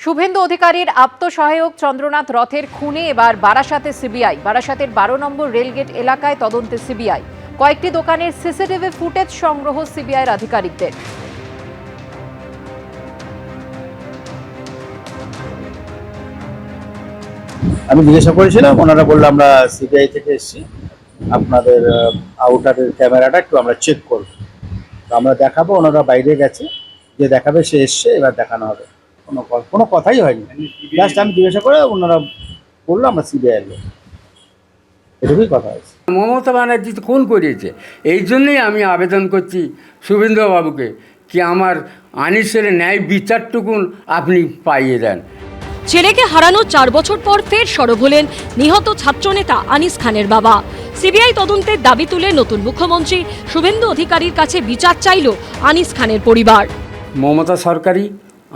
শুভেন্দু অধিকারীর আত্মসহায়ক চন্দ্রনাথ রথের খুনে এবার বারাসাতে সিবিআই। বারাসাতের 12 নম্বর রেলগেট এলাকায় তদন্তে সিবিআই। কয়েকটি দোকানের সিসিটিভি ফুটেজ সংগ্রহ সিবিআইয়ের আধিকারিকদের। আমি জিজ্ঞাসা করেছিলাম, ওনারা বললো আমরা সিবিআই থেকে এসেছি, আপনাদের আউটারের ক্যামেরাটা একটু আমরা চেক করব। তো আমরা দেখাবো, ওনারা বাইরে গেছে, যে দেখাবে সে এসছে, এবার দেখানো হবে। কোনো কথাই হয়নি, জাস্ট আমি জিজ্ঞাসা করে ওনারা বললো আমরা সিবিআই এর লোক, এটুকুই কথা হয়েছে। মমতা ব্যানার্জি তো খুন করিয়েছে, এই জন্যই আমি আবেদন করছি শুভেন্দুবাবুকে কি আমার আনিসের ন্যায় বিচারটুকুন আপনি পাইয়ে দেন। ছেলেকে হারানো 4 বছর পর ফের সরব হলেন নিহত ছাত্রনেতা আনিস খানের বাবা। সিবিআই তদন্তের দাবি তুলে নতুন মুখ্যমন্ত্রী শুভেন্দু অধিকারীর কাছে বিচার চাইল আনিস খানের পরিবার। মমতা সরকারই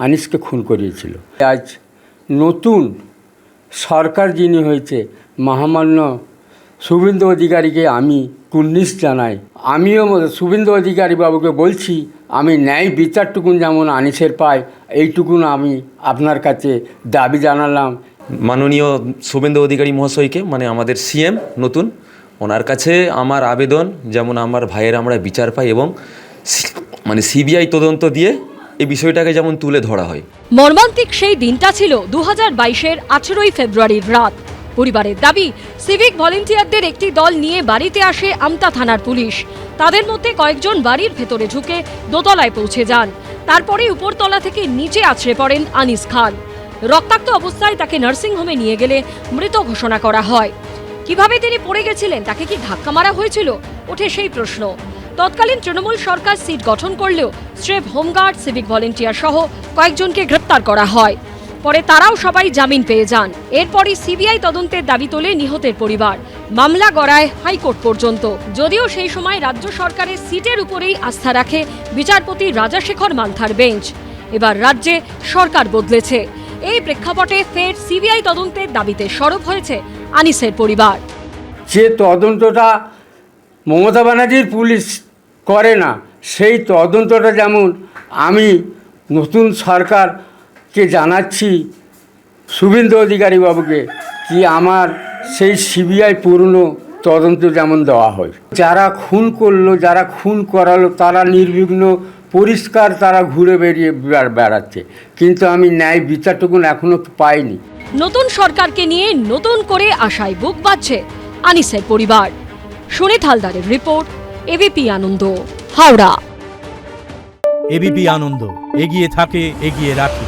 আনিসকে খুন করিয়েছিল। আজ নতুন সরকার যিনি হয়েছে, মহামান্য শুভেন্দু অধিকারীকে আমি কুর্নিশ জানাই। আমিও শুভেন্দু অধিকারী বাবুকে বলছি, আমি ন্যায় বিচারটুকুন যেমন আনিসের পাই, এইটুকুন আমি আপনার কাছে দাবি জানালাম। মাননীয় শুভেন্দু অধিকারী মহাশয়কে, মানে আমাদের সিএম নতুন, ওনার কাছে আমার আবেদন যেমন আমার ভাইয়ের আমরা বিচার পাই এবং মানে সিবিআই তদন্ত দিয়ে এই বিষয়টাকে যেমন তুলে ধরা হয়। মর্মান্তিক সেই দিনটা ছিল 2022-এর 18ই ফেব্রুয়ারির রাত। পরিবারের দাবি, সিভিক ভলেন্টিয়ারদের একটি দল নিয়ে বাড়িতে আসে আমতা থানার পুলিশ। তাদের মধ্যে কয়েকজন বাড়ির ভেতরে ঢুকে দোতলায় পৌঁছে যান। তারপরে উপরতলা থেকে নিচে আছড়ে পড়েন আনিস খান। রক্তাক্ত অবস্থায় তাকে নার্সিংহোমে নিয়ে গেলে মৃত ঘোষণা করা হয়। কিভাবে তিনি পড়ে গেছিলেন, তাকে কি ধাক্কা মারা হয়েছিল, ওঠে সেই প্রশ্ন। তৎকালীন তৃণমূল সরকার সিট গঠন করলেও স্রেফ হোমগার্ড, সিভিক ভলেন্টিয়ার সহ কয়েকজনকে গ্রেপ্তার করা হয়। পরে তারাও সবাই জামিন পেয়ে যান। এরপরই সিবিআই তদন্তের দাবি তোলে নিহতের পরিবার। মামলা গড়ায় হাইকোর্ট পর্যন্ত। যদিও সেই সময় রাজ্য সরকারের সিটের উপরেই আস্থা রাখে বিচারপতি রাজাশেখর মালথার বেঞ্চ। এবার রাজ্যে সরকার বদলেছে। এই প্রেক্ষাপটে ফের সিবিআই তদন্তের দাবিতে সরব হয়েছে আনিসের পরিবার। যে তদন্তটা মমতা ব্যানার্জির পুলিশ করে না, সেই তদন্তটা যেমন আমি নতুন সরকারকে জানাচ্ছি, শুভেন্দু অধিকারী বাবুকে, কি আমার সেই সিবিআই পুরনো তদন্ত যেমন দেওয়া হয়। যারা খুন করলো, যারা খুন করালো, তারা নির্বিঘ্ন পরিষ্কার তারা ঘুরে বেড়াচ্ছে, কিন্তু আমি ন্যায় বিচারটুকুন এখনো পাইনি। নতুন সরকারকে নিয়ে নতুন করে আশায় বুক বাঁধছে আনিসের পরিবার। সুনীত হালদারের রিপোর্ট, এবিপি আনন্দ, হাওড়া। এবিপি আনন্দ, এগিয়ে থাকে, এগিয়ে রাখে।